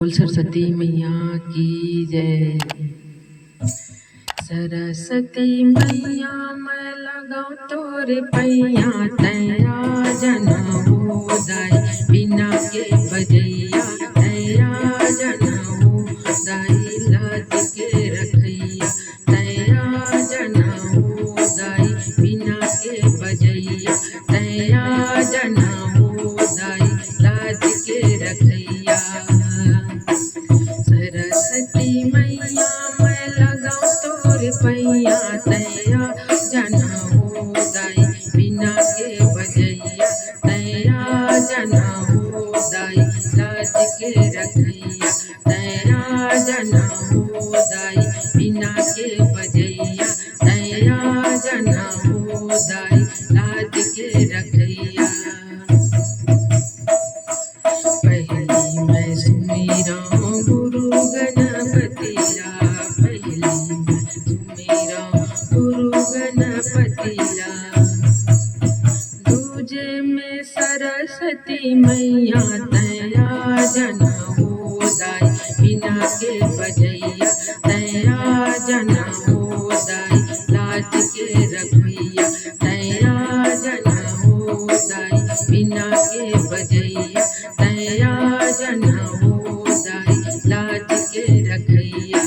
बोल सरस्वती मैया की जय। सरस्वती मैया मैं लगाऊं तोरे पैया, तैया जना हो दाई बिना के बजैया, तैया जना हो दाई लाद के रखैया, तैया जना हो दाई बिना के बजैया, तैया जना हो दाई लाद के रखैया। सरस्वती मैया मैं लगाऊं तोरे पैया, तैया जना हो दाई बिना के बजैया, तैया जना हो दाई लाद के रखैया, तैया जना हो दाई बिना के बजैया, तैया जना हो दाई लाद के रखैया। पहली मैं सुमिराऊं गुरु गणपतिया, पहली मैं सुमिराऊं गुरु गणपतिया, दूजे में सरस्वती मैया, तैया जना हो दाई बिना के बजैया, तैया जना हो दाई लाद के रखैया, तैया जना हो दाई बिना के बजैया, तैया जना हो दाई लाद के रखैया।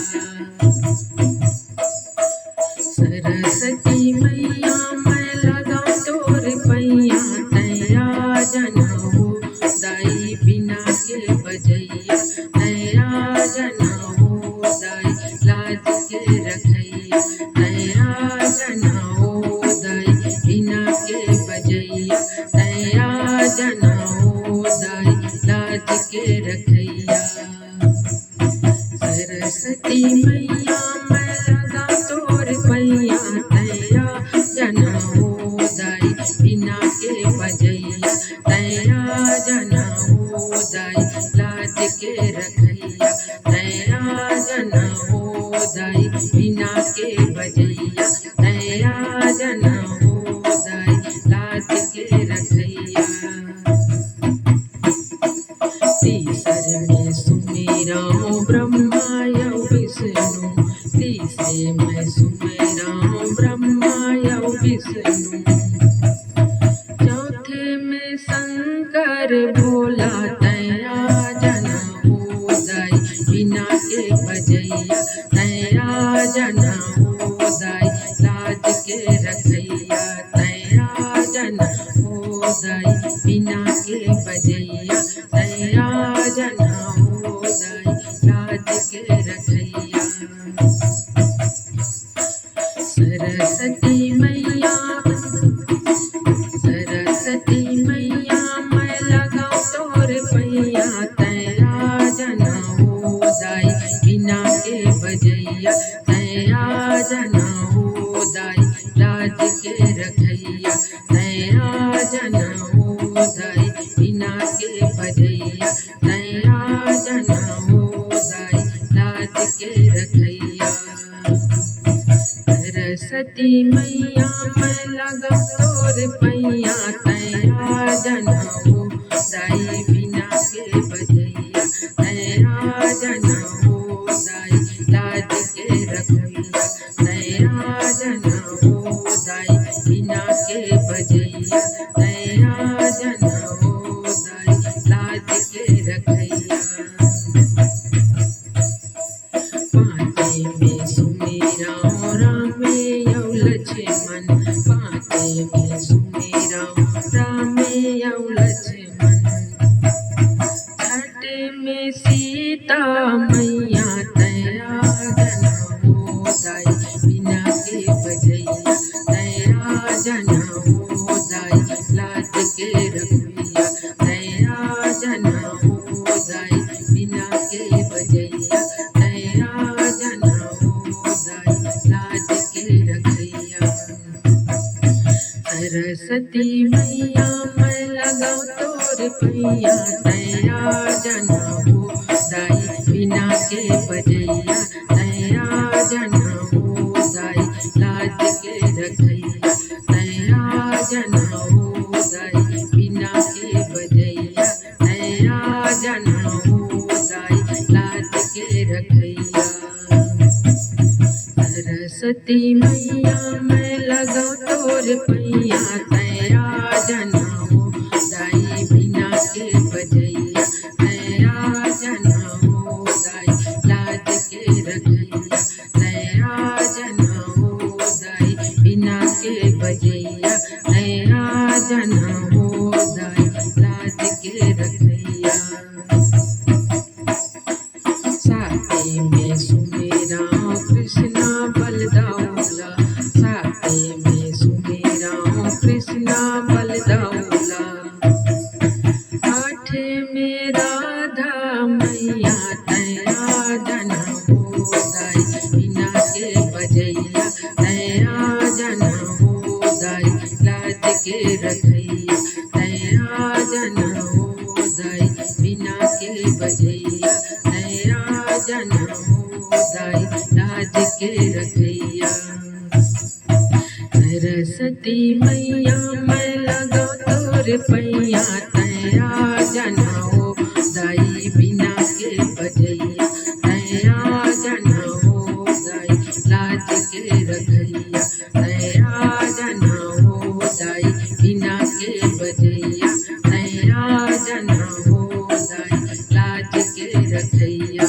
सरस्वती मैया मैं लगाऊं तोरे पैया, तैया जना हो दाई बिना के बजैया, तैया जना हो दाई लाद के रखैया, तैया जना हो दाई बिना के बजैया, तैया जना हो दाई लाद के रखैया। सरस्वती मैया मैं लगाऊं तोरे पैया, तैया जना हो दाई बिना के बजैया, तैया जना हो दाई लाद के रखैया, तैया जना हो दाई बिना के बजैया, तैया जना हो दाई लाद के रखैया। तीसरे में सुमिराऊं ब्रह्मा यौ विष्णु, तीसरे में सुमिराऊं ब्रह्मा यौ विष्णु, चौथे में शंकर भोला, तैया जना हो दाई बिना के बजैया, तैया जना हो दाई लाद के रखैया, तैया जना हो दाई बिना के बजैया, तैया जना हो दाई लाद के रखैया। सरस्वती मैया, सरस्वती मैया मैं लगाऊं तोरे पैया, तैया जना हो दाई बिना के बजैया, तैया जना हो दाई लाद के रखैया, तैया जना हो दाई बिना के बजैया, तैया जना हो दाई लाद के रखैया। सरस्वती मैया मैं लगाऊं तोरे पैया, तैया जना हो दाई बिना के बजैया, तैया जना हो दाई लाद के रखैया, तैया जना हो दाई बिना के बजैया, तैया जना हो दाई लाद के रखैया। पाँचे में सुमिराऊं राम यौ लक्ष्मण, पाँचे में सुमिराऊं राम यौ लक्ष्मण, छठे में सीता मैया, तैया जना हो दाई बिना के बजैया, तैया जना हो दाई लाद के रखैया, तैया जना हो दाई बिना के बजैया, तैया जना हो दाई लाद के रखैया। सरस्वती मैया मैं लगाऊं तोरे पैया, तैया जना हो दाई बिना के बजैया, तैया जना हो दाई लाद के रखैया, तैया जना हो दाई बिना के बजैया, तैया जना हो दाई रखैया। सरस्वती मैया मैं लगाओ तोर पैया, तैया जना हो दाई बिना के बजैया, तैया जना हो दाई लाज के रखैया, तैया जना हो दाई बिना के बजैया, तैया जना हो दाई लाज के रखैया। साथे में सुमेरा कृष्णा बलदाऊला, साथे में सुमेरा कृष्णा बलदाऊला, आठे में राधा मैया तैया जना हो दाई बिना के बजैया, तैया जना हो दाई लाज के रखैया, तैया जना हो दाई बिना के बजैया, तैया जना हो दाई लाज के रखैया। सरस्वती मैया मैं लगाओ तोर पैया, तैया जना हो दाई बिना के बजैया, तैया जना हो दाई लाज के रखैया, तैया जना हो दाई बिना के बजैया, तैया जना हो दाई लाज के रखैया।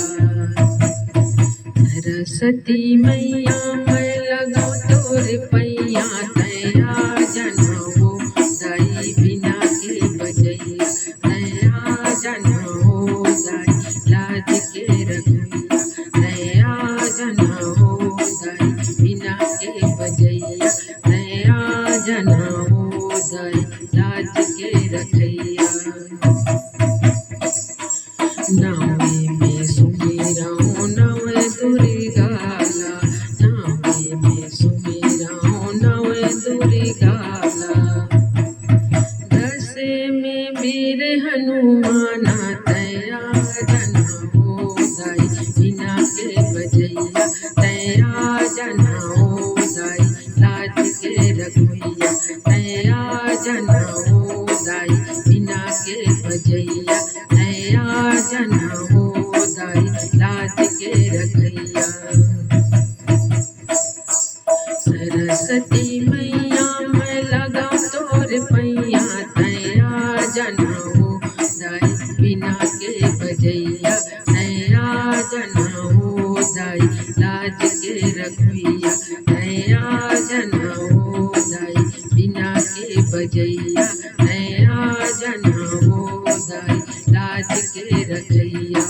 सरस्वती मैया मैं लगाओ तोर पैया, तैया जना हो दाई बिना के बजैया, तैया जना हो दाई लाज के रखैया, तैया जना हो दाई बिना के बजैया, तैया जना हो दाई लाज के रखैया। नावे में सुमेरा नव दुर्गाला, नावे में सुमेरा नव दुर्गाला, दसे में वीर हनुमाना, तैया जना हो दाई बिना के बजैया, तैया जना हो दाई लाज के रखैया, तैया जना हो दाई बिना के बजैया, तैया जना हो दाई लाज के रखैया। सरस्वती मैया मैं लगाओ तोर पैया, तैया जना हो दाई बिना के बजैया, तैया जना हो दाई लाज के रखैया, तैया जना हो दाई बिना के बजैया, तैया जना हो दाई लाज के रखैया।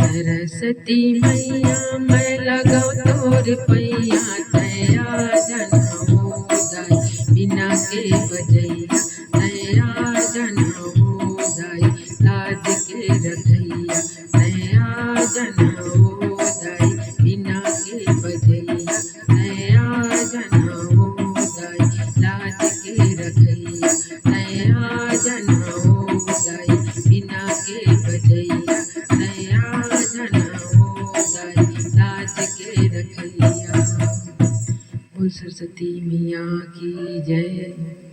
सरस्वती मैया मैं लगाओ तोर पैया, तैया जना हो दाई बिना के बजैया, तैया जना हो दाई लाज के रखैया, तैया जना हो दाई बिना के बजैया, तैया जना हो दाई लाज के रखैया, तैया जना हो दाई बिना के बजैया, तैया जना हो दाई लाज के रखैया। बोल सरस्वती मैया की जय।